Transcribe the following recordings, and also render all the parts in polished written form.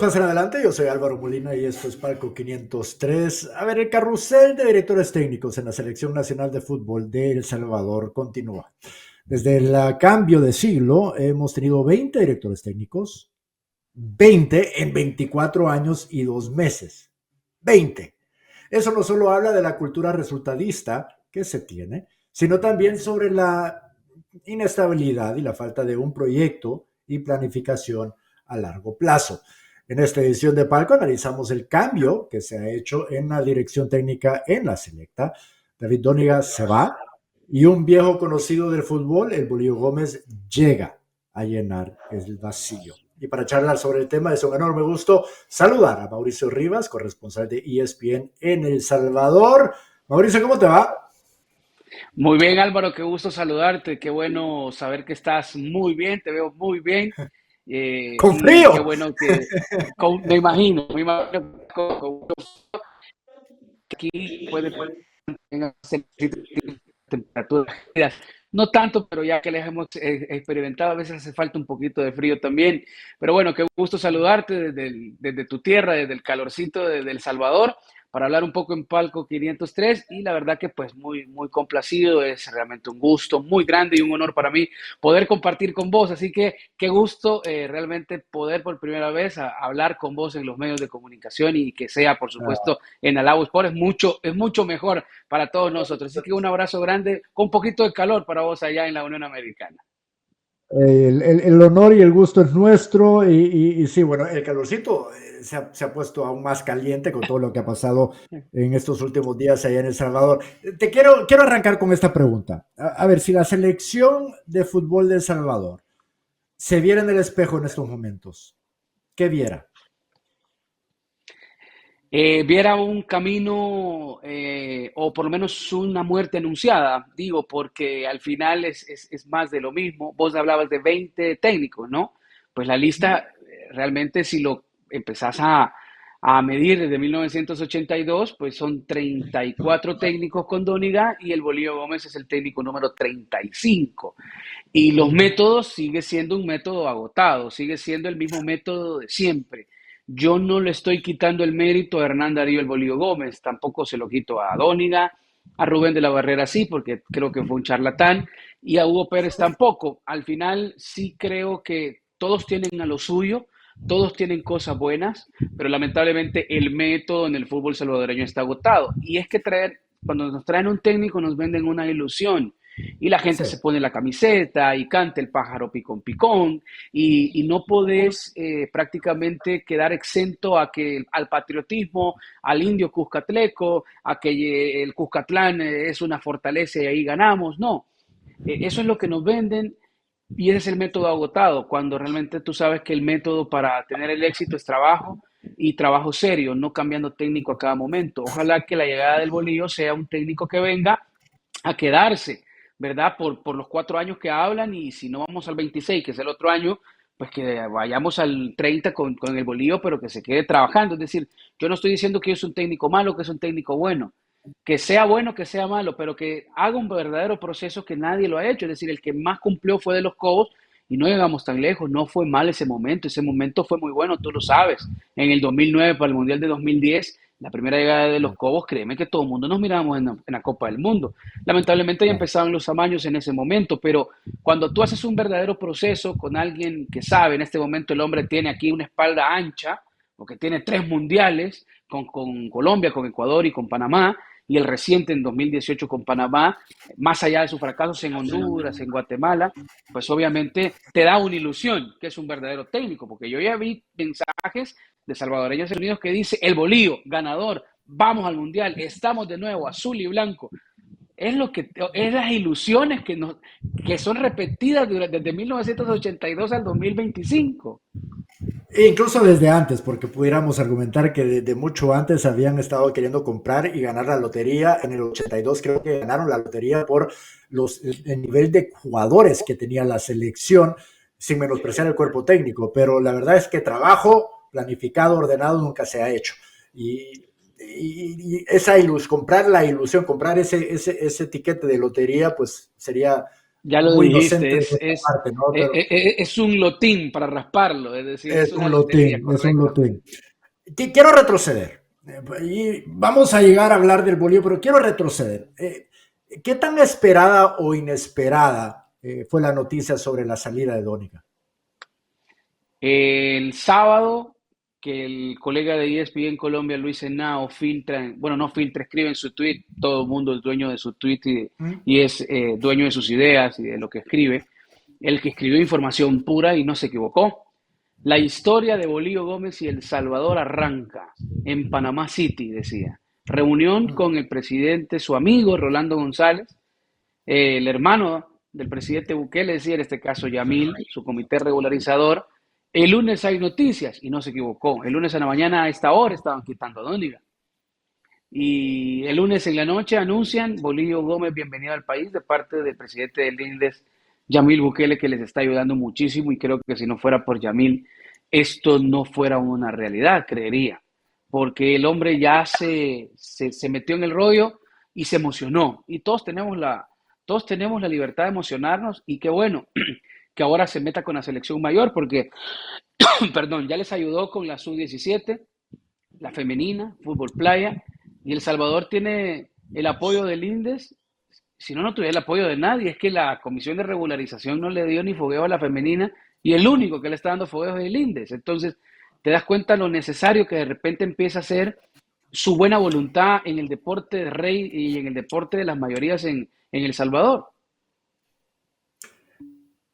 pasen adelante. Yo soy Álvaro Molina y esto es Palco 503. A ver, el carrusel de directores técnicos en la Selección Nacional de Fútbol de El Salvador continúa. Desde el cambio de siglo hemos tenido 20 directores técnicos, 20 en 24 años y 2 meses. 20. Eso no solo habla de la cultura resultadista que se tiene, sino también sobre la inestabilidad y la falta de un proyecto y planificación a largo plazo. En esta edición de Palco analizamos el cambio que se ha hecho en la dirección técnica en la selecta. David Dóniga se va y un viejo conocido del fútbol, el Bolillo Gómez, llega a llenar el vacío. Y para charlar sobre el tema es un enorme gusto saludar a Mauricio Rivas, corresponsal de ESPN en El Salvador. Mauricio, ¿cómo te va? Muy bien, Álvaro, qué gusto saludarte, qué bueno saber que estás muy bien, te veo muy bien Con y qué frío. bueno que, me imagino que aquí puede ser temperaturas frías. No tanto, pero ya que les hemos experimentado, a veces hace falta un poquito de frío también. Pero bueno, qué gusto saludarte desde tu tierra, desde el calorcito de El Salvador, para hablar un poco en Palco 503. Y la verdad que pues muy, muy complacido, es realmente un gusto muy grande y un honor para mí poder compartir con vos. Así que qué gusto realmente poder por primera vez hablar con vos en los medios de comunicación y que sea, por supuesto, en Alabo Sport. Es mucho mejor para todos nosotros. Así que un abrazo grande con un poquito de calor para vos allá en la Unión Americana. El honor y el gusto es nuestro y sí, bueno, el calorcito se ha puesto aún más caliente con todo lo que ha pasado en estos últimos días allá en El Salvador. Quiero arrancar con esta pregunta. A ver, si la selección de fútbol de El Salvador se viera en el espejo en estos momentos, ¿qué viera? Viera un camino o por lo menos una muerte anunciada, digo, porque al final es más de lo mismo. Vos hablabas de 20 técnicos, ¿no? Pues la lista realmente si lo empezás a medir desde 1982, pues son 34 técnicos con Dóniga y el Bolillo Gómez es el técnico número 35. Y los métodos sigue siendo un método agotado, sigue siendo el mismo método de siempre. Yo no le estoy quitando el mérito a Hernán Darío El Bolillo Gómez, tampoco se lo quito a Dóniga, a Rubén de la Barrera sí, porque creo que fue un charlatán, y a Hugo Pérez tampoco. Al final sí creo que todos tienen a lo suyo, todos tienen cosas buenas, pero lamentablemente el método en el fútbol salvadoreño está agotado. Y es que cuando nos traen un técnico nos venden una ilusión y la gente Sí. se pone la camiseta y canta el pájaro picón picón y no podés prácticamente quedar exento a que al patriotismo, al indio Cuscatleco, a que el Cuscatlán es una fortaleza y ahí ganamos. No, eso es lo que nos venden y ese es el método agotado, cuando realmente tú sabes que el método para tener el éxito es trabajo y trabajo serio, no cambiando técnico a cada momento. Ojalá que la llegada del Bolillo sea un técnico que venga a quedarse, ¿verdad? Por los 4 años que hablan y si no vamos al 26, que es el otro año, pues que vayamos al 30 con el Bolillo, pero que se quede trabajando. Es decir, yo no estoy diciendo que es un técnico malo, que es un técnico bueno, que sea bueno, que sea malo, pero que haga un verdadero proceso que nadie lo ha hecho. Es decir, el que más cumplió fue de los Cobos y no llegamos tan lejos, no fue mal ese momento fue muy bueno, tú lo sabes. En el 2009 para el Mundial de 2010 la primera llegada de los Cobos, créeme que todo el mundo nos mirábamos en la Copa del Mundo. Lamentablemente ya Claro. empezaban los amaños en ese momento, pero cuando tú haces un verdadero proceso con alguien que sabe, en este momento el hombre tiene aquí una espalda ancha, porque tiene 3 mundiales con Colombia, con Ecuador y con Panamá, y el reciente en 2018 con Panamá, más allá de sus fracasos en Honduras, en Guatemala, pues obviamente te da una ilusión que es un verdadero técnico, porque yo ya vi mensajes de salvadoreños unidos que dice el Bolío, ganador, vamos al mundial, estamos de nuevo azul y blanco. Es las ilusiones que son repetidas desde 1982 al 2025. E incluso desde antes, porque pudiéramos argumentar que desde mucho antes habían estado queriendo comprar y ganar la lotería. En el 82 creo que ganaron la lotería por el nivel de jugadores que tenía la selección, sin menospreciar el cuerpo técnico, pero la verdad es que trabajo planificado, ordenado, nunca se ha hecho. Y esa comprar la ilusión, comprar ese etiquete de lotería, pues sería Ya lo muy dijiste, inocente de nuestra parte, ¿no? Pero es un lotín para rasparlo, es decir, es es una un lotería, lotín, es un correcto. lotín. Quiero retroceder. Y vamos a llegar a hablar del Bolívar, pero quiero retroceder. ¿Qué tan esperada o inesperada fue la noticia sobre la salida de Dónica? El sábado, que el colega de ESPN Colombia, Luis Henao, filtra, bueno, no filtra, escribe en su tweet, todo el mundo es dueño de su tweet ¿Mm? y es dueño de sus ideas y de lo que escribe, el que escribió información pura y no se equivocó. La historia de Bolillo Gómez y El Salvador arranca en Panamá City, decía. Reunión ¿Mm? con el presidente, su amigo Rolando González, el hermano del presidente Bukele, es decir, en este caso Yamil, su comité regularizador. El lunes hay noticias y no se equivocó. El lunes a la mañana a esta hora estaban quitando a Dóniga. Y el lunes en la noche anuncian Bolillo Gómez bienvenido al país de parte del presidente del INDES, Yamil Bukele, que les está ayudando muchísimo y creo que si no fuera por Yamil, esto no fuera una realidad, creería, porque el hombre ya se metió en el rollo y se emocionó. Y todos tenemos la libertad de emocionarnos y qué bueno que ahora se meta con la selección mayor porque, perdón, ya les ayudó con la sub-17, la femenina, fútbol playa, y El Salvador tiene el apoyo del INDES. Si no, no tuviera el apoyo de nadie. Es que la comisión de regularización no le dio ni fogueo a la femenina y el único que le está dando fogueo es el INDES. Entonces, te das cuenta lo necesario que de repente empieza a ser su buena voluntad en el deporte de rey y en el deporte de las mayorías en El Salvador.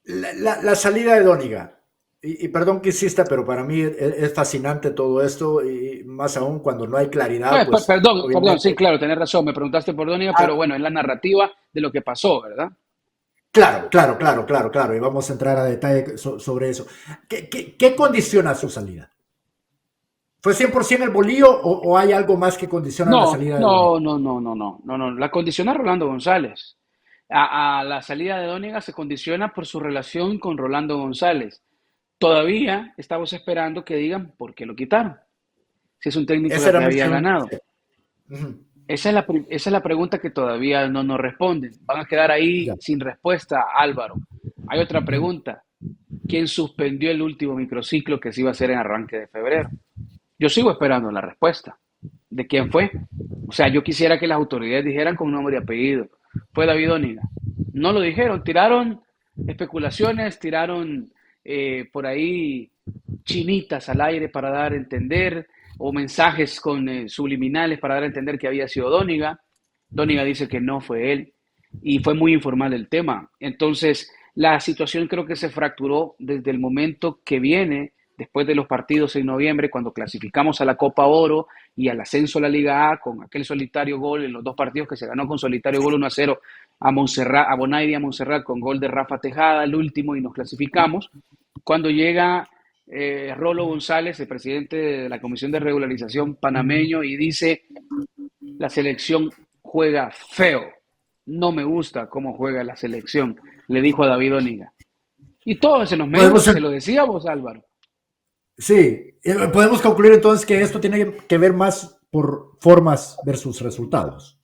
La salida de Dóniga, y perdón que insista, pero para mí es fascinante todo esto, y más aún cuando no hay claridad, pues Perdón, sí, obviamente. claro, tenés razón, me preguntaste por Dóniga, pero Ah, bueno, es la narrativa de lo que pasó, ¿verdad? claro, claro, claro, claro, claro, y vamos a entrar a detalle sobre eso. ¿Qué condiciona su salida? ¿Fue 100% el bolillo o hay algo más que condiciona la No, salida de Dóniga? no, no, no, no, no, no, no. La condiciona Rolando González. A la salida de Dóniga se condiciona por su relación con Rolando González. Todavía estamos esperando que digan por qué lo quitaron. Si es un técnico Esa era que mi había siguiente. ganado. Ujú. Esa es la pregunta que todavía no nos responden. Van a quedar ahí Ya. sin respuesta, Álvaro. Hay otra Ujú. pregunta. ¿Quién suspendió el último microciclo que se iba a hacer en arranque de febrero? Yo sigo esperando la respuesta de quién fue. O sea, yo quisiera que las autoridades dijeran con nombre y apellido. Fue David Oníga. No lo dijeron, tiraron especulaciones, tiraron por ahí chinitas al aire para dar a entender, o mensajes con subliminales para dar a entender que había sido Dóniga. Dóniga dice que no fue él y fue muy informal el tema. Entonces, la situación creo que se fracturó desde el momento que viene, después de los partidos en noviembre, cuando clasificamos a la Copa Oro y al ascenso a la Liga A con aquel solitario gol en los dos partidos que se ganó con solitario gol 1-0 a Montserrat, a Bonaire y a Montserrat con gol de Rafa Tejada, el último, y nos clasificamos. Cuando llega Rolo González, el presidente de la Comisión de Regularización panameño, y dice, la selección juega feo, no me gusta cómo juega la selección, le dijo a David Oniga. Y todos en los medios Podemos, se lo decíamos, Álvaro. sí, podemos concluir entonces que esto tiene que ver más por formas versus resultados.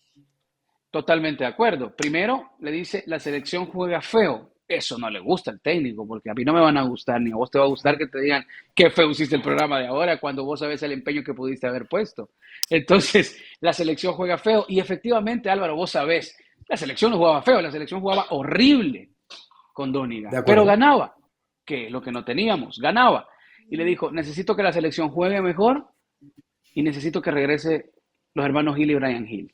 Totalmente de acuerdo. Primero le dice, la selección juega feo. Eso no le gusta al técnico, porque a mí no me van a gustar, ni a vos te va a gustar que te digan qué feo hiciste el programa de ahora cuando vos sabés el empeño que pudiste haber puesto. Entonces, la selección juega feo. Y efectivamente, Álvaro, vos sabés, la selección no jugaba feo, la selección jugaba horrible con Dóniga, ¿De pero acuerdo? ganaba, que es lo que no teníamos, ganaba. Y le dijo, necesito que la selección juegue mejor y necesito que regrese los hermanos Gil y Brian Hill,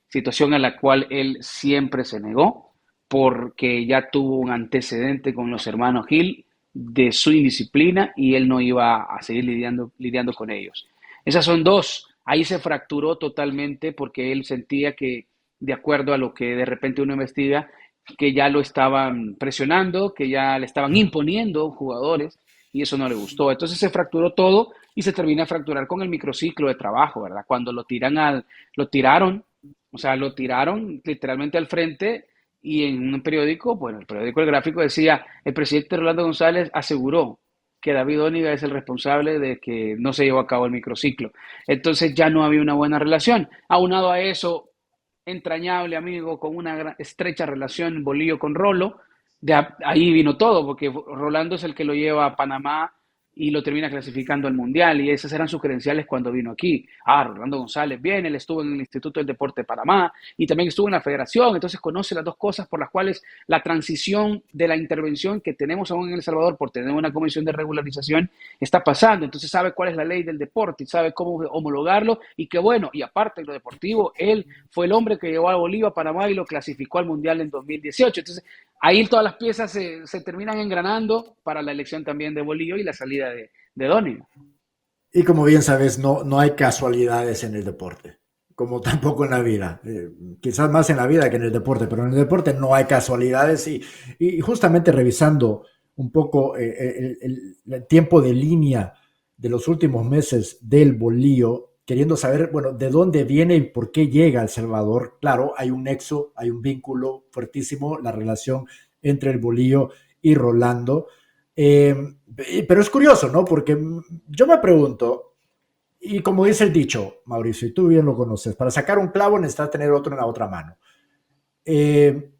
situación a la cual él siempre se negó porque ya tuvo un antecedente con los hermanos Gil de su indisciplina y él no iba a seguir lidiando con ellos. Esas son dos. Ahí se fracturó totalmente porque él sentía que, de acuerdo a lo que de repente uno investiga, que ya lo estaban presionando, que ya le estaban imponiendo jugadores y eso no le gustó. Entonces se fracturó todo y se termina de fracturar con el microciclo de trabajo, ¿verdad? Cuando lo tiraron, o sea, lo tiraron literalmente al frente y en un periódico, bueno, el periódico El Gráfico decía, el presidente Rolando González aseguró que David Oníga es el responsable de que no se llevó a cabo el microciclo. Entonces ya no había una buena relación. Aunado a eso, entrañable amigo, con una estrecha relación Bolillo con Rolo. Ahí vino todo, porque Rolando es el que lo lleva a Panamá y lo termina clasificando al Mundial, y esas eran sus credenciales cuando vino aquí. Rolando González viene, él estuvo en el Instituto del Deporte de Panamá y también estuvo en la Federación, entonces conoce las dos cosas por las cuales la transición de la intervención que tenemos aún en El Salvador por tener una comisión de regularización está pasando. Entonces sabe cuál es la ley del deporte y sabe cómo homologarlo, y qué bueno. Y aparte de lo deportivo, él fue el hombre que llevó a Bolivia a Panamá y lo clasificó al Mundial en 2018. Entonces ahí todas las piezas se terminan engranando para la elección también de Bolillo y la salida de Dóniga. Y como bien sabes, no hay casualidades en el deporte, como tampoco en la vida. Quizás más en la vida que en el deporte, pero en el deporte no hay casualidades. Y justamente revisando un poco el tiempo de línea de los últimos meses del Bolillo, queriendo saber, bueno, de dónde viene y por qué llega a El Salvador. Claro, hay un nexo, hay un vínculo fuertísimo, la relación entre el Bolillo y Rolando. Eh, pero es curioso, ¿no? Porque yo me pregunto, y como dice el dicho, Mauricio, y tú bien lo conoces, para sacar un clavo necesitas tener otro en la otra mano. Eh,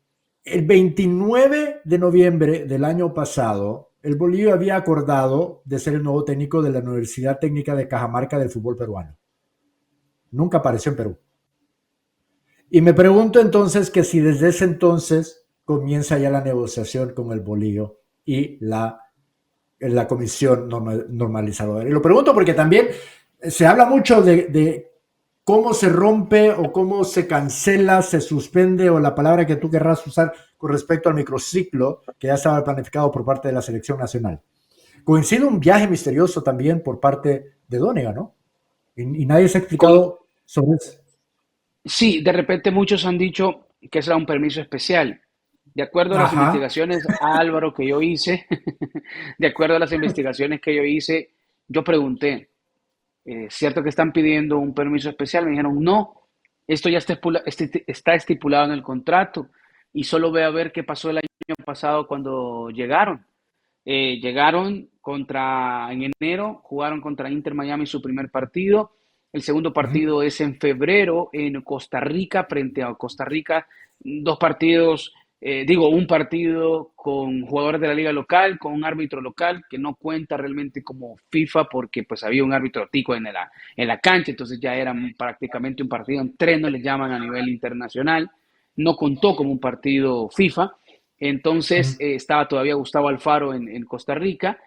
el 29 de noviembre del año pasado, el Bolillo había acordado de ser el nuevo técnico de la Universidad Técnica de Cajamarca del fútbol peruano. Nunca apareció en Perú. Y me pregunto entonces que si desde ese entonces comienza ya la negociación con el Bolillo y la comisión normalizadora. Y lo pregunto porque también se habla mucho de cómo se rompe o cómo se cancela, se suspende, o la palabra que tú querrás usar con respecto al microciclo que ya estaba planificado por parte de la selección nacional. Coincide un viaje misterioso también por parte de Dónega, ¿no? Y nadie se ha Con, explicado sobre eso. sí, de repente muchos han dicho que será un permiso especial. De acuerdo a las Ajá. investigaciones, Álvaro, que yo hice, de acuerdo a las investigaciones que yo hice, yo pregunté, ¿cierto que están pidiendo un permiso especial? Me dijeron, no, esto ya está estipulado en el contrato, y solo ve a ver qué pasó el año pasado cuando llegaron. Llegaron en enero, jugaron contra Inter Miami su primer partido. El segundo Uh-huh. partido es en febrero en Costa Rica, frente a Costa Rica. Dos partidos, un partido con jugadores de la liga local, con un árbitro local que no cuenta realmente como FIFA, porque pues había un árbitro tico en la cancha, entonces ya era prácticamente un partido en tren, le llaman a nivel internacional. No contó como un partido FIFA. Entonces Uh-huh. estaba todavía Gustavo Alfaro en Costa Rica,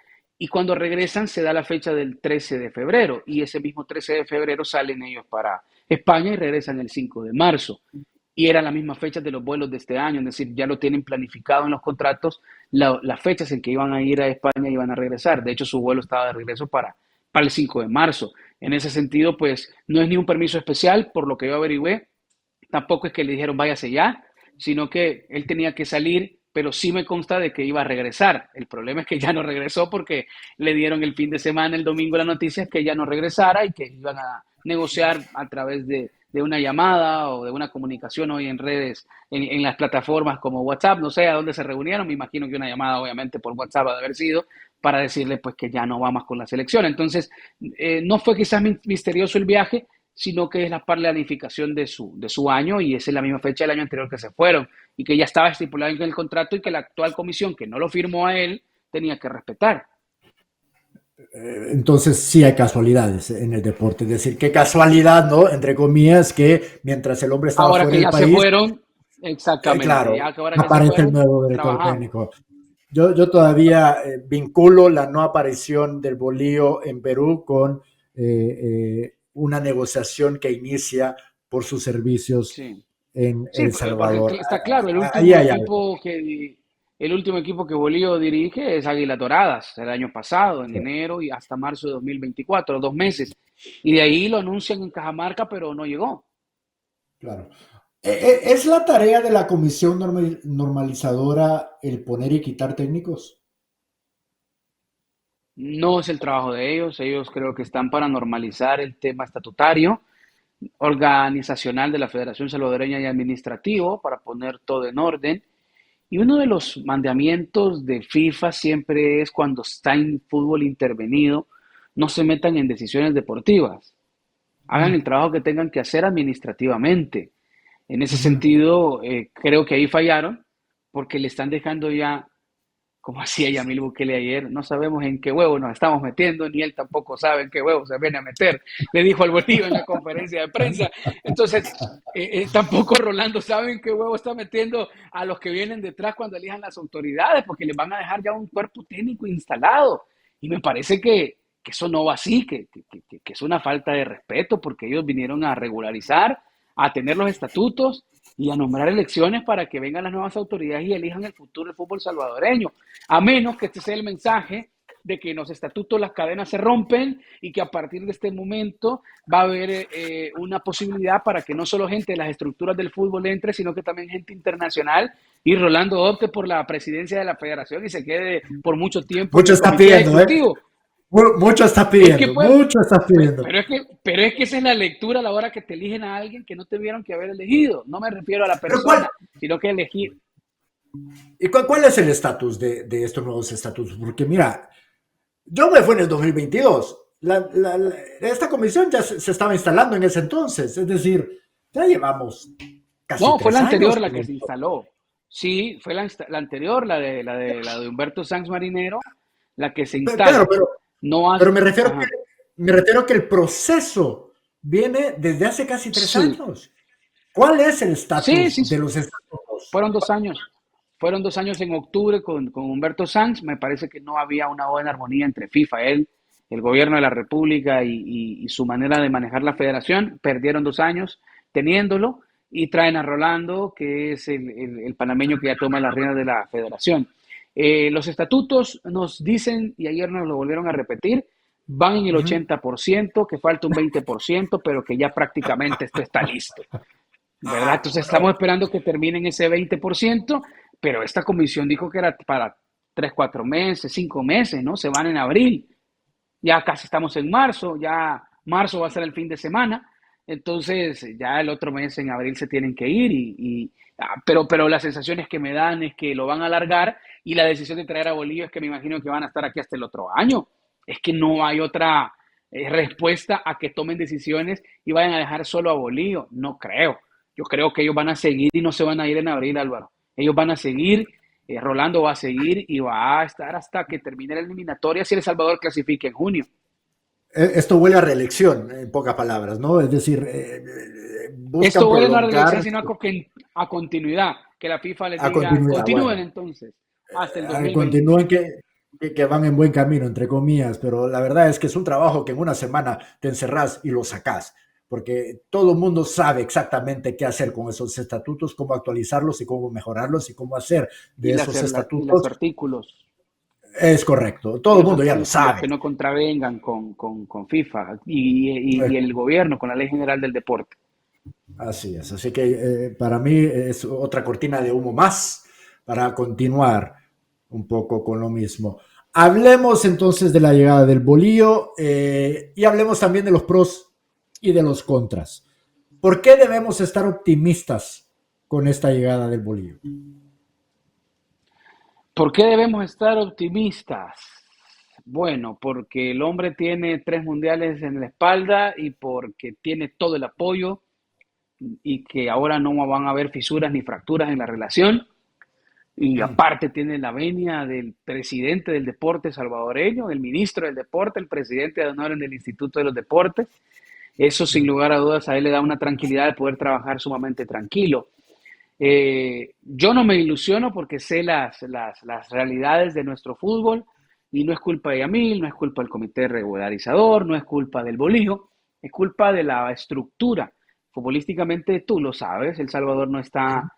y cuando regresan se da la fecha del 13 de febrero, y ese mismo 13 de febrero salen ellos para España y regresan el 5 de marzo. Y eran las mismas fechas de los vuelos de este año, es decir, ya lo tienen planificado en los contratos, las fechas en que iban a ir a España y iban a regresar. De hecho, su vuelo estaba de regreso para el 5 de marzo. En ese sentido, pues no es ni un permiso especial, por lo que yo averigüé. Tampoco es que le dijeron váyase ya, sino que él tenía que salir, pero sí me consta de que iba a regresar. El problema es que ya no regresó, porque le dieron el fin de semana, el domingo, la noticia es que ya no regresara y que iban a negociar a través de una llamada o de una comunicación hoy en redes, en las plataformas como WhatsApp. No sé a dónde se reunieron, me imagino que una llamada obviamente por WhatsApp ha de haber sido, para decirle pues que ya no va más con la selección. Entonces, no fue quizás misterioso el viaje, sino que es la planificación de su año, y esa es la misma fecha del año anterior que se fueron, y que ya estaba estipulado en el contrato, y que la actual comisión, que no lo firmó a él, tenía que respetar. Entonces sí hay casualidades en el deporte. Es decir, qué casualidad, ¿no? Entre comillas, que mientras el hombre estaba Ahora fuera que del ya se país, fueron, exactamente, claro, ya que ahora que se aparece el fueron, nuevo director trabajamos. técnico. Yo todavía vinculo la no aparición del Bolío en Perú con una negociación que inicia por sus servicios Sí. en Sí, El porque Salvador. está claro, Ahí hay algo. el último equipo que Bolívar dirige es Águila Doradas, el año pasado, en Sí, enero y hasta marzo de 2024, 2 meses. Y de ahí lo anuncian en Cajamarca, pero no llegó. claro. ¿Es la tarea de la comisión normalizadora el poner y quitar técnicos? No es el trabajo de ellos. Ellos creo que están para normalizar el tema estatutario, organizacional de la Federación Salvadoreña y administrativo, para poner todo en orden. Y uno de los mandamientos de FIFA siempre es, cuando está en fútbol intervenido, no se metan en decisiones deportivas. Hagan el Mm, trabajo que tengan que hacer administrativamente. En ese Ujú. sentido, creo que ahí fallaron porque le están dejando ya, como hacía Yamil Bukele ayer, no sabemos en qué huevo nos estamos metiendo, ni él tampoco sabe en qué huevo se viene a meter, le dijo al Bolívar en la conferencia de prensa. Entonces, tampoco Rolando sabe en qué huevo está metiendo a los que vienen detrás cuando elijan las autoridades, porque les van a dejar ya un cuerpo técnico instalado. Y me parece que eso no va así, que es una falta de respeto, porque ellos vinieron a regularizar, a tener los estatutos y a nombrar elecciones para que vengan las nuevas autoridades y elijan el futuro del fútbol salvadoreño. A menos que este sea el mensaje de que en los estatutos las cadenas se rompen y que a partir de este momento va a haber una posibilidad para que no solo gente de las estructuras del fútbol entre, sino que también gente internacional, y Rolando opte por la presidencia de la federación y se quede por mucho tiempo en Mucho el está comité pidiendo, ¿eh? ejecutivo. Mucho está Es que pidiendo, pues, mucho está pidiendo. pero es que esa es la lectura a la hora que te eligen a alguien que no tuvieron que haber elegido. No me refiero a la Pero ¿cuál, persona, sino que elegir. cuál es el estatus de estos nuevos estatutos? Porque mira, yo me fui en el 2022. Esta comisión ya se estaba instalando en ese entonces. Es decir, ya llevamos casi No, fue la 3 años anterior la con que se esto. instaló. Sí, fue la anterior, la de Humberto Sanz Marinero, la que se Claro, instala. No pero hace, ajá. me refiero que el proceso viene desde hace casi tres Sí, años. ¿Cuál es el sí, estatus sí, de sí. los estatutos? Fueron 2 años. Fueron 2 años en octubre con Humberto Sanz. Me parece que no había una buena armonía entre FIFA, él, el gobierno de la República y su manera de manejar la federación. Perdieron 2 años teniéndolo y traen a Rolando, que es el panameño que ya toma las riendas de la federación. Los estatutos nos dicen, y ayer nos lo volvieron a repetir, van en el Ujú. 80%, que falta un 20%, pero que ya prácticamente esto está listo. ¿Verdad? Entonces estamos esperando que terminen ese 20%, pero esta comisión dijo que era para 3, 4 meses, 5 meses, ¿no? Se van en abril, ya casi estamos en marzo, ya marzo va a ser el fin de semana, entonces ya el otro mes en abril se tienen que ir pero las sensaciones que me dan es que lo van a alargar y la decisión de traer a Bolivia es que me imagino que van a estar aquí hasta el otro año. Es que no hay otra respuesta a que tomen decisiones y vayan a dejar solo a Bolívar. No creo. Yo creo que ellos van a seguir y no se van a ir en abril, Álvaro. Ellos van a seguir, Rolando va a seguir y va a estar hasta que termine la eliminatoria si El Salvador clasifique en junio. Esto huele a reelección, en pocas palabras, ¿no? Es decir, buscan Esto huele no a reelección, prolongar sino a continuidad. Que la FIFA les a diga, continuidad. continúen Bueno, entonces hasta el 2020. continúen que van en buen camino, entre comillas, pero la verdad es que es un trabajo que en una semana te encerrás y lo sacás, porque todo el mundo sabe exactamente qué hacer con esos estatutos, cómo actualizarlos y cómo mejorarlos y cómo hacer de esos Y los estatutos. artículos, Es correcto, todo y el los mundo ya lo artículos sabe. que no contravengan con FIFA y el gobierno, con la Ley General del Deporte. Así es, así que para mí es otra cortina de humo más para continuar un poco con lo mismo. Hablemos entonces de la llegada del bolillo y hablemos también de los pros y de los contras. ¿Por qué debemos estar optimistas con esta llegada del bolillo? ¿Por qué debemos estar optimistas? Bueno, porque el hombre tiene 3 mundiales en la espalda y porque tiene todo el apoyo y que ahora no van a haber fisuras ni fracturas en la relación. Y Mm. aparte tiene la venia del presidente del deporte salvadoreño, el ministro del deporte, el presidente de honor en el Instituto de los Deportes. Eso sin lugar a dudas a él le da una tranquilidad de poder trabajar sumamente tranquilo. Yo no me ilusiono porque sé las realidades de nuestro fútbol y no es culpa de Yamil, no es culpa del comité regularizador, no es culpa del bolillo, es culpa de la estructura. Futbolísticamente tú lo sabes, El Salvador no está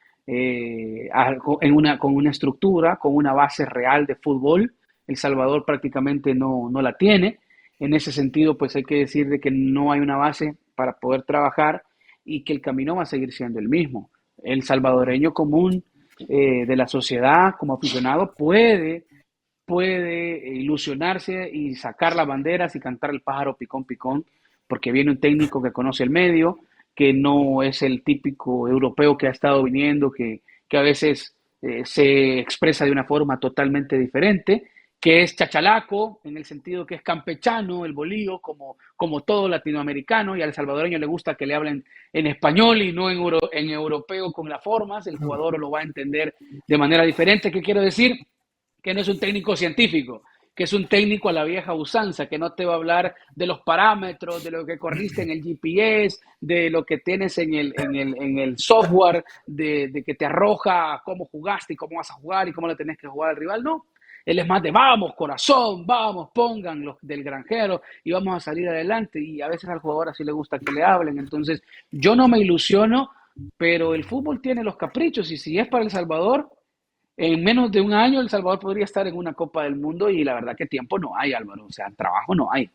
con una estructura, con una base real de fútbol. El Salvador prácticamente no la tiene. En ese sentido, pues hay que decir de que no hay una base para poder trabajar y que el camino va a seguir siendo el mismo. El salvadoreño común de la sociedad como aficionado puede ilusionarse y sacar las banderas y cantar el pájaro picón picón, porque viene un técnico que conoce el medio, que no es el típico europeo que ha estado viniendo, que a veces se expresa de una forma totalmente diferente, que es chachalaco, en el sentido que es campechano, el bolillo, como todo latinoamericano, y al salvadoreño le gusta que le hablen en español y no en europeo con las formas, el jugador lo va a entender de manera diferente. ¿Qué quiero decir? Que no es un técnico científico, que es un técnico a la vieja usanza, que no te va a hablar de los parámetros, de lo que corriste en el GPS, de lo que tienes en el software, de que te arroja cómo jugaste y cómo vas a jugar y cómo le tenés que jugar al rival. No, él es más de vamos, corazón, vamos, pongan los del granjero y vamos a salir adelante. Y a veces al jugador así le gusta que le hablen. Entonces, yo no me ilusiono, pero el fútbol tiene los caprichos y si es para El Salvador, en menos de un año El Salvador podría estar en una Copa del Mundo y la verdad que tiempo no hay, Álvaro. O sea, trabajo no hay.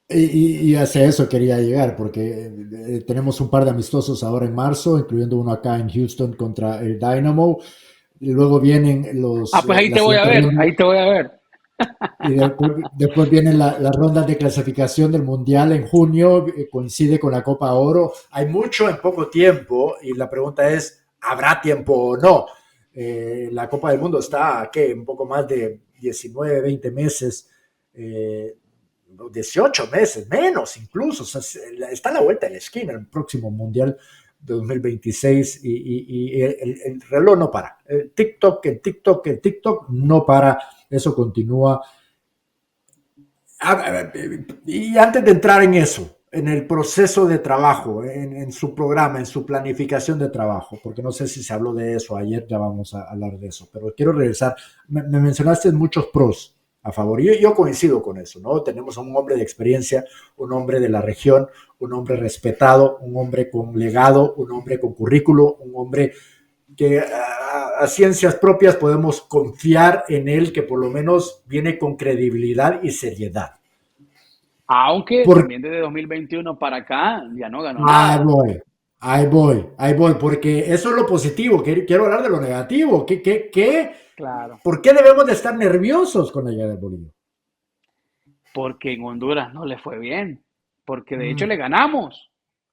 Y hacia eso quería llegar, porque tenemos un par de amistosos ahora en marzo, incluyendo uno acá en Houston contra el Dynamo. Y luego vienen Ah, pues ahí la te voy a siguiente ver, ronda, ahí te voy a ver. y después vienen las rondas de clasificación del Mundial en junio, coincide con la Copa Oro. Hay mucho en poco tiempo, y la pregunta es, ¿habrá tiempo o no? La Copa del Mundo está, ¿qué? Un poco más de 19, 20 meses. 18 meses, menos incluso, o sea, está a la vuelta de la esquina el próximo Mundial de 2026 y el reloj no para. El TikTok no para, eso continúa. Y antes de entrar en eso, en el proceso de trabajo, en su programa, en su planificación de trabajo, porque no sé si se habló de eso ayer, ya vamos a hablar de eso, pero quiero regresar. Me mencionaste muchos pros a favor. Yo coincido con eso, ¿no? Tenemos a un hombre de experiencia, un hombre de la región, un hombre respetado, un hombre con legado, un hombre con currículo, un hombre que a ciencias propias podemos confiar en él, que por lo menos viene con credibilidad y seriedad. Aunque Por, también desde 2021 para acá ya no ganó ahí nada. voy, ahí voy, porque eso es lo positivo, quiero hablar de lo negativo. Claro, ¿Por qué debemos de estar nerviosos con la llegada del Bolillo? porque en Honduras no le fue bien, porque de hecho Mm, le ganamos.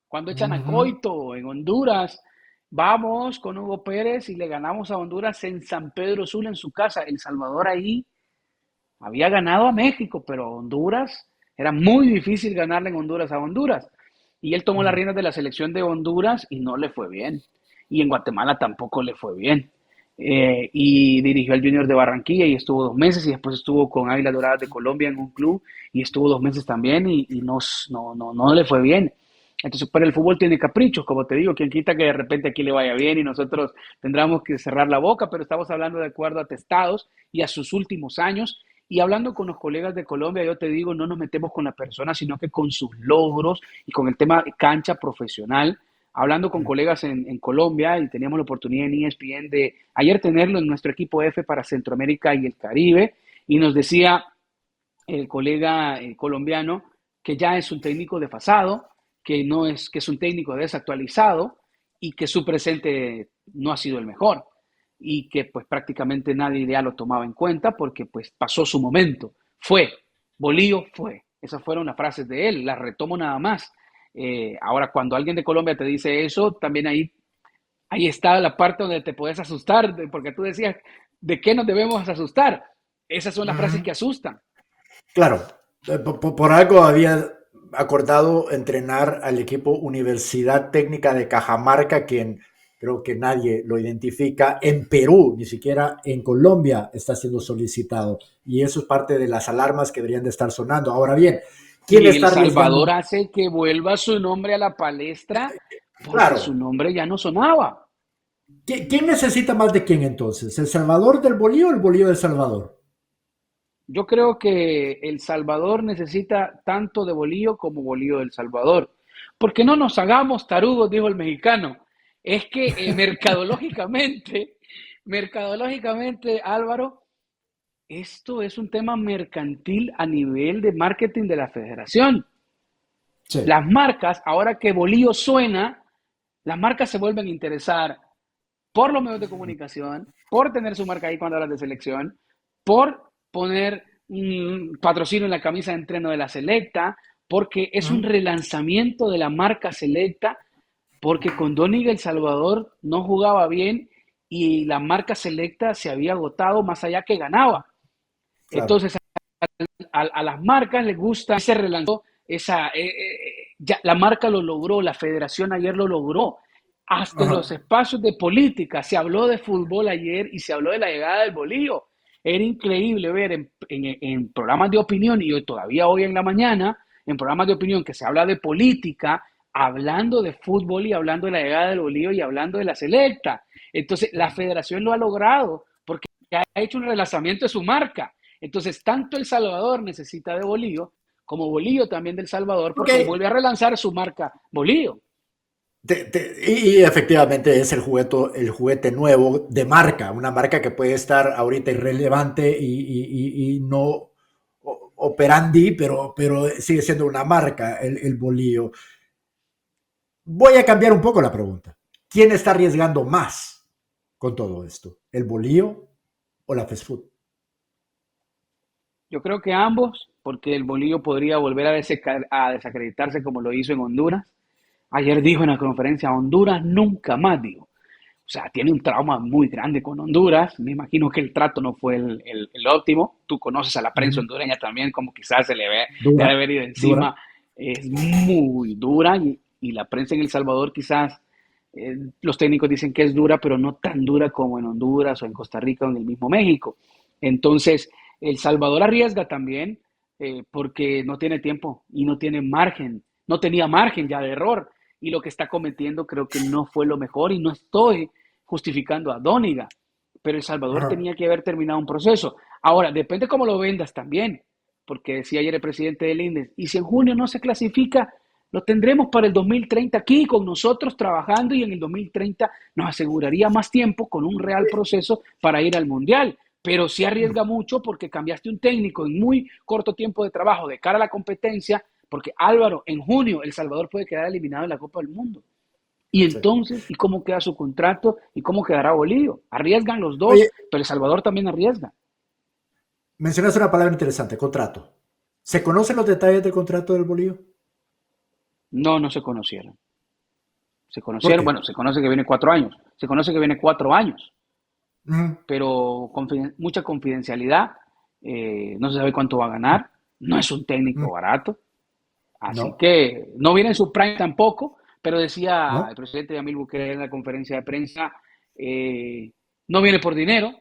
Cuando echan a ujú. Coito en Honduras, vamos con Hugo Pérez y le ganamos a Honduras en San Pedro Sula en su casa. El Salvador ahí había ganado a México, pero a Honduras era muy difícil ganarle en Honduras a Honduras. Y él tomó las Mm. riendas de la selección de Honduras y no le fue bien. Y en Guatemala tampoco le fue bien. Y dirigió al Junior de Barranquilla y estuvo 2 meses y después estuvo con Águilas Doradas de Colombia en un club y estuvo 2 meses también y no le fue bien. Entonces, pero el fútbol tiene caprichos, como te digo, quien quita que de repente aquí le vaya bien y nosotros tendremos que cerrar la boca, pero estamos hablando de acuerdo a testados y a sus últimos años. Y hablando con los colegas de Colombia, yo te digo, no nos metemos con la persona, sino que con sus logros y con el tema de cancha profesional. Hablando con colegas en Colombia, y teníamos la oportunidad en ESPN de ayer tenerlo en nuestro equipo F para Centroamérica y el Caribe, y nos decía el colega colombiano que ya es un técnico desfasado, que no es, que es un técnico desactualizado y que su presente no ha sido el mejor y que pues prácticamente nadie ya lo tomaba en cuenta porque pues pasó su momento. Fue, Bolillo fue. Esas fueron las frases de él, las retomo nada más. Ahora, cuando alguien de Colombia te dice eso, también ahí está la parte donde te puedes asustar, porque tú decías, ¿de qué nos debemos asustar? Esas son las frases Ujú. que asustan. Claro, por algo había acordado entrenar al equipo Universidad Técnica de Cajamarca, quien creo que nadie lo identifica, en Perú, ni siquiera en Colombia está siendo solicitado. Y eso es parte de las alarmas que deberían de estar sonando. Ahora bien, ¿quién Y en El está Salvador arriesgando? hace que vuelva su nombre a la palestra porque su Claro, nombre ya no sonaba. ¿quién necesita más de quién entonces? ¿El Salvador del Bolívar o el Bolívar del Salvador? Yo creo que El Salvador necesita tanto de Bolío como Bolío del Salvador. Porque no nos hagamos tarugos, dijo el mexicano. Es que mercadológicamente, Álvaro, esto es un tema mercantil a nivel de marketing de la federación. Sí. Las marcas, ahora que Bolío suena, las marcas se vuelven a interesar por los medios de comunicación, por tener su marca ahí cuando hablas de selección, por poner un patrocinio en la camisa de entreno de la Selecta, porque es un Ujú. relanzamiento de la marca Selecta, porque con Donny El Salvador no jugaba bien y la marca Selecta se había agotado más allá que ganaba. claro. Entonces, a las marcas les gusta, se relanzó esa, ya, la marca lo logró, la federación ayer lo logró. Hasta en los Ajá. espacios de política se habló de fútbol ayer y se habló de la llegada del bolillo. Era increíble ver en programas de opinión y todavía hoy en la mañana, en programas de opinión que se habla de política, hablando de fútbol y hablando de la llegada del bolillo y hablando de la selecta. Entonces, la federación lo ha logrado porque ha hecho un relanzamiento de su marca. Entonces, tanto El Salvador necesita de Bolillo, como Bolillo también del Salvador, Ok, porque él vuelve a relanzar su marca Bolillo. y efectivamente es el juguete nuevo de marca, una marca que puede estar ahorita irrelevante y no operandi, pero sigue siendo una marca el bolillo. Voy a cambiar un poco la pregunta. ¿Quién está arriesgando más con todo esto? ¿El bolillo o la fast food? Yo creo que ambos, porque el Bolillo podría volver a desacreditarse como lo hizo en Honduras. Ayer dijo en la conferencia, Honduras nunca más, dijo. O sea, tiene un trauma muy grande con Honduras. Me imagino que el trato no fue el óptimo. Tú conoces a la prensa Ujú. hondureña también, como quizás le ha Dura, de haber ido dura. encima. Es muy dura y la prensa en El Salvador quizás, los técnicos dicen que es dura, pero no tan dura como en Honduras o en Costa Rica o en el mismo México. Entonces, El Salvador arriesga también porque no tiene tiempo y no tiene margen. No tenía margen ya de error y lo que está cometiendo creo que no fue lo mejor y no estoy justificando a Dóniga, pero El Salvador Ajá. tenía que haber terminado un proceso. Ahora, depende cómo lo vendas también, porque decía ayer el presidente del INDES, y si en junio no se clasifica, lo tendremos para el 2030 aquí con nosotros trabajando y en el 2030 nos aseguraría más tiempo con un real proceso para ir al Mundial. Pero sí arriesga mucho porque cambiaste un técnico en muy corto tiempo de trabajo de cara a la competencia, porque Álvaro, en junio El Salvador puede quedar eliminado en la Copa del Mundo. Y Sí. entonces, ¿y cómo queda su contrato? ¿Y cómo quedará Bolillo? Arriesgan los dos, Oye, pero El Salvador también arriesga. mencionaste una palabra interesante, contrato. ¿Se conocen los detalles del contrato del bolillo? No, no se conocieron. Se ¿Por conocieron, qué? bueno, se conoce que viene 4 años. Se conoce que viene 4 años, Ujú. pero mucha confidencialidad. No se sabe cuánto va a ganar. No es un técnico Mm. barato. Así No, que no viene en su prime tampoco, pero decía no. el presidente Yamil Bukele en la conferencia de prensa, no viene por dinero.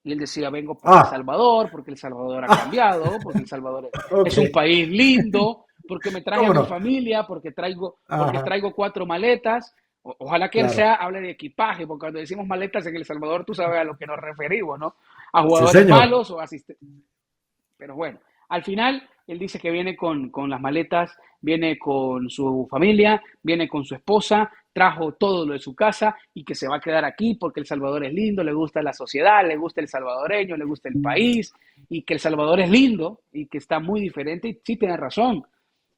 Y él decía, vengo por El Ah, Salvador, porque El Salvador ha ah, cambiado, porque El Salvador ok. es un país lindo, porque me traje a ¿Cómo mi no? familia, porque Ajá, traigo 4 maletas. Ojalá que él claro. hable de equipaje, porque cuando decimos maletas en El Salvador, tú sabes a lo que nos referimos, ¿no? A Sí, jugadores señor. malos o asistentes. Pero bueno, al final él dice que viene con las maletas, viene con su familia, viene con su esposa, trajo todo lo de su casa y que se va a quedar aquí porque El Salvador es lindo, le gusta la sociedad, le gusta el salvadoreño, le gusta el país y que El Salvador es lindo y que está muy diferente y sí tiene razón.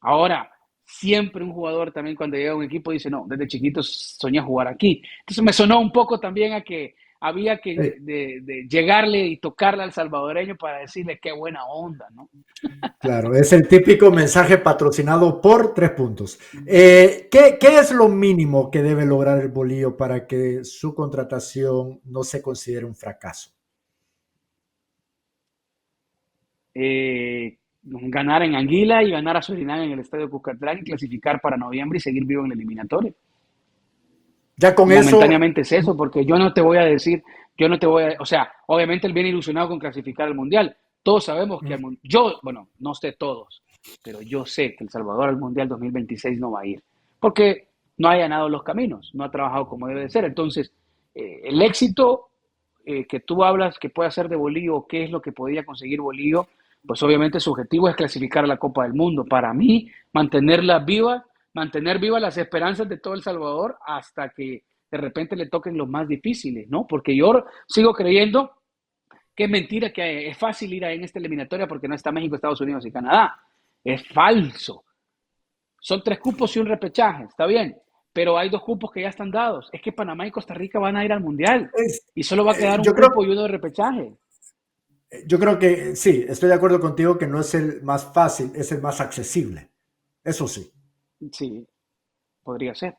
Ahora, siempre un jugador también cuando llega a un equipo dice, no, desde chiquito soñé jugar aquí. Entonces me sonó un poco también a que había que Sí, de llegarle y tocarle al salvadoreño para decirle qué buena onda, ¿no? claro, es el típico mensaje patrocinado por 3 puntos. ¿Qué es lo mínimo que debe lograr el bolillo para que su contratación no se considere un fracaso? Ganar en Anguila y ganar a Surinam en el Estadio Cuscatlán y clasificar para noviembre y seguir vivo en el eliminatorio. Ya con eso, Momentáneamente es eso, porque yo no te voy a decir, yo no te voy a, o sea, obviamente él viene ilusionado con clasificar al Mundial. Todos sabemos que yo, bueno, no sé todos, pero yo sé que El Salvador al Mundial 2026 no va a ir, porque no ha allanado los caminos, no ha trabajado como debe de ser. Entonces, el éxito que tú hablas que puede hacer de Bolívar, qué es lo que podría conseguir Bolívar, pues obviamente su objetivo es clasificar a la Copa del Mundo. Para mí, mantenerla viva, mantener vivas las esperanzas de todo El Salvador hasta que de repente le toquen los más difíciles, ¿no? Porque yo sigo creyendo que es mentira, que es fácil ir en esta eliminatoria porque no está México, Estados Unidos y Canadá. Es falso. Son 3 cupos y un repechaje, está bien, pero hay 2 cupos que ya están dados. Es que Panamá y Costa Rica van a ir al Mundial es, y solo va a quedar un yo creo, cupo y uno de repechaje. yo creo que sí, estoy de acuerdo contigo que no es el más fácil, es el más accesible. Eso sí. Sí, podría ser.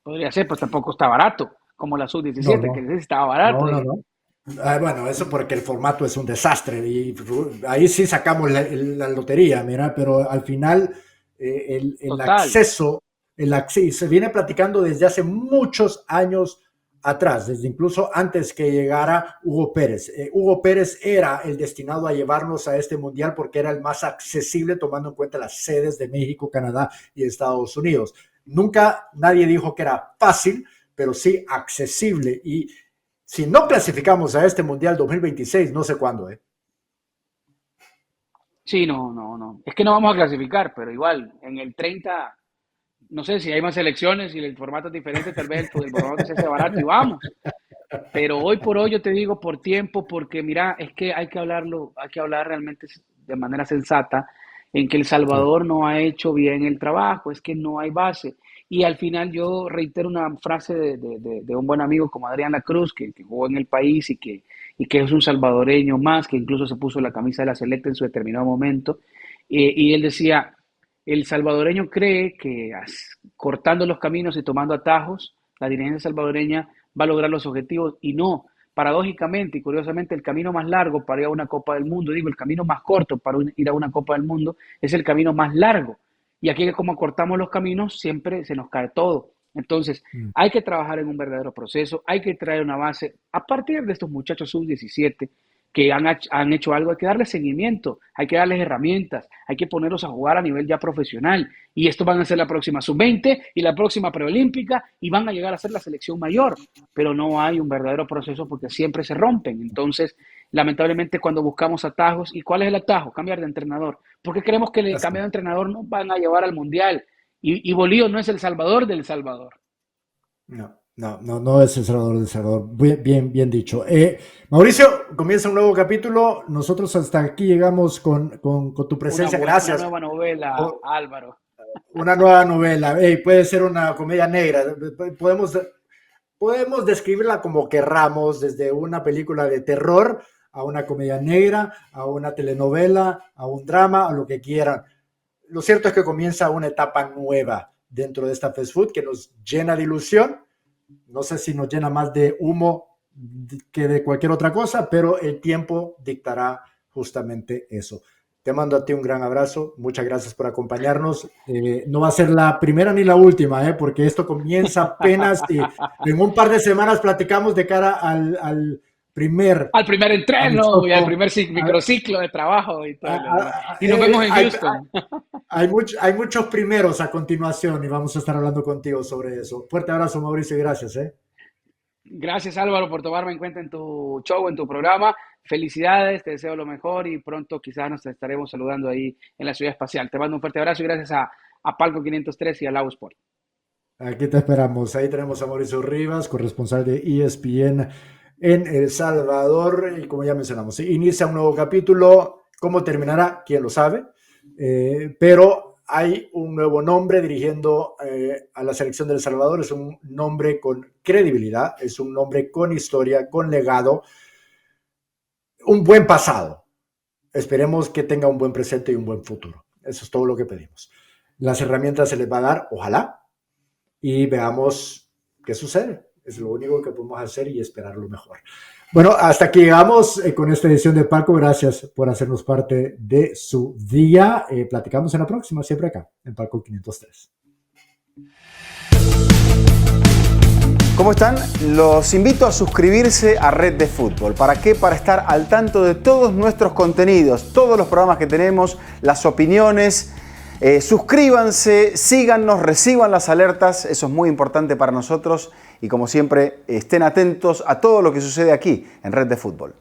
Podría ser, pues tampoco está barato, como la No, sub-17, que no, estaba no, barato. no, no. Bueno, eso porque el formato es un desastre y ahí sí sacamos la lotería, mira, pero al final el Total. acceso, se viene platicando desde hace muchos años atrás, desde incluso antes que llegara Hugo Pérez. Hugo Pérez era el destinado a llevarnos a este mundial porque era el más accesible tomando en cuenta las sedes de México, Canadá y Estados Unidos. Nunca nadie dijo que era fácil, pero sí accesible y si no clasificamos a este Mundial 2026, no sé cuándo, ¿eh? Sí, no, no, no. Es que no vamos a clasificar, pero igual, en el 30 no sé si hay más elecciones y el formato es diferente, tal vez el formato se hace barato y vamos. Pero hoy por hoy yo te digo por tiempo, porque mira, es que hay que hablarlo, hay que hablar realmente de manera sensata en que El Sí. Salvador no ha hecho bien el trabajo, es que no hay base. Y al final yo reitero una frase de un buen amigo como Adrián La Cruz, que jugó en el país y que es un salvadoreño más, que incluso se puso la camisa de la selecta en su determinado momento. Y él decía, el salvadoreño cree que cortando los caminos y tomando atajos, la dirigencia salvadoreña va a lograr los objetivos y no. Paradójicamente y curiosamente, el camino más largo para ir a una Copa del Mundo, digo, el camino más corto para ir a una Copa del Mundo es el camino más largo. Y aquí, como cortamos los caminos, siempre se nos cae todo. Entonces, Mm. hay que trabajar en un verdadero proceso, hay que traer una base a partir de estos muchachos sub-17 que han hecho algo, hay que darles seguimiento, hay que darles herramientas, hay que ponerlos a jugar a nivel ya profesional. Y esto van a ser la próxima sub-20 y la próxima preolímpica y van a llegar a ser la selección mayor, pero no hay un verdadero proceso porque siempre se rompen. Entonces, lamentablemente cuando buscamos atajos, ¿y cuál es el atajo? Cambiar de entrenador. Porque creemos que el cambio de entrenador nos van a llevar al Mundial. Y Bolívar no es el Salvador del Salvador. No, no, no, no es El Salvador del Salvador. Bien, bien, bien dicho. Mauricio, comienza un nuevo capítulo. Nosotros hasta aquí llegamos con tu presencia. Una Gracias nueva novela, por Álvaro. una nueva novela. Puede ser una comedia negra. Podemos describirla como querramos, desde una película de terror a una comedia negra, a una telenovela, a un drama, a lo que quieran. Lo cierto es que comienza una etapa nueva dentro de esta fast food que nos llena de ilusión. No sé si nos llena más de humo que de cualquier otra cosa, pero el tiempo dictará justamente eso. Te mando a ti un gran abrazo, muchas gracias por acompañarnos. No va a ser la primera ni la última, porque esto comienza apenas y en un par de semanas platicamos de cara al primer Al primer entreno y al amistoso. primer microciclo de trabajo y todo lo demás. Y nos vemos en Hay, Houston. hay muchos primeros a continuación y vamos a estar hablando contigo sobre eso. Fuerte abrazo, Mauricio, y gracias. Gracias Álvaro por tomarme en cuenta en tu show, en tu programa. Felicidades, te deseo lo mejor y pronto quizás nos estaremos saludando ahí en la ciudad espacial. Te mando un fuerte abrazo y gracias a Palco 503 y a Lau Sport. Aquí te esperamos. Ahí tenemos a Mauricio Rivas, corresponsal de ESPN en El Salvador. Y como ya mencionamos, inicia un nuevo capítulo. ¿Cómo terminará? ¿Quién lo sabe? Pero hay un nuevo nombre dirigiendo a la selección de El Salvador. Es un nombre con credibilidad, es un nombre con historia, con legado, un buen pasado. Esperemos que tenga un buen presente y un buen futuro. Eso es todo lo que pedimos. Las herramientas se les va a dar, ojalá, y veamos qué sucede. Es lo único que podemos hacer y esperar lo mejor. Bueno, hasta aquí llegamos con esta edición de Palco. Gracias por hacernos parte de su día. Platicamos en la próxima, siempre acá, en Palco 503. ¿Cómo están? Los invito a suscribirse a Red de Fútbol. ¿Para qué? Para estar al tanto de todos nuestros contenidos, todos los programas que tenemos, las opiniones. Suscríbanse, síganos, reciban las alertas, eso es muy importante para nosotros y como siempre estén atentos a todo lo que sucede aquí en Red de Fútbol.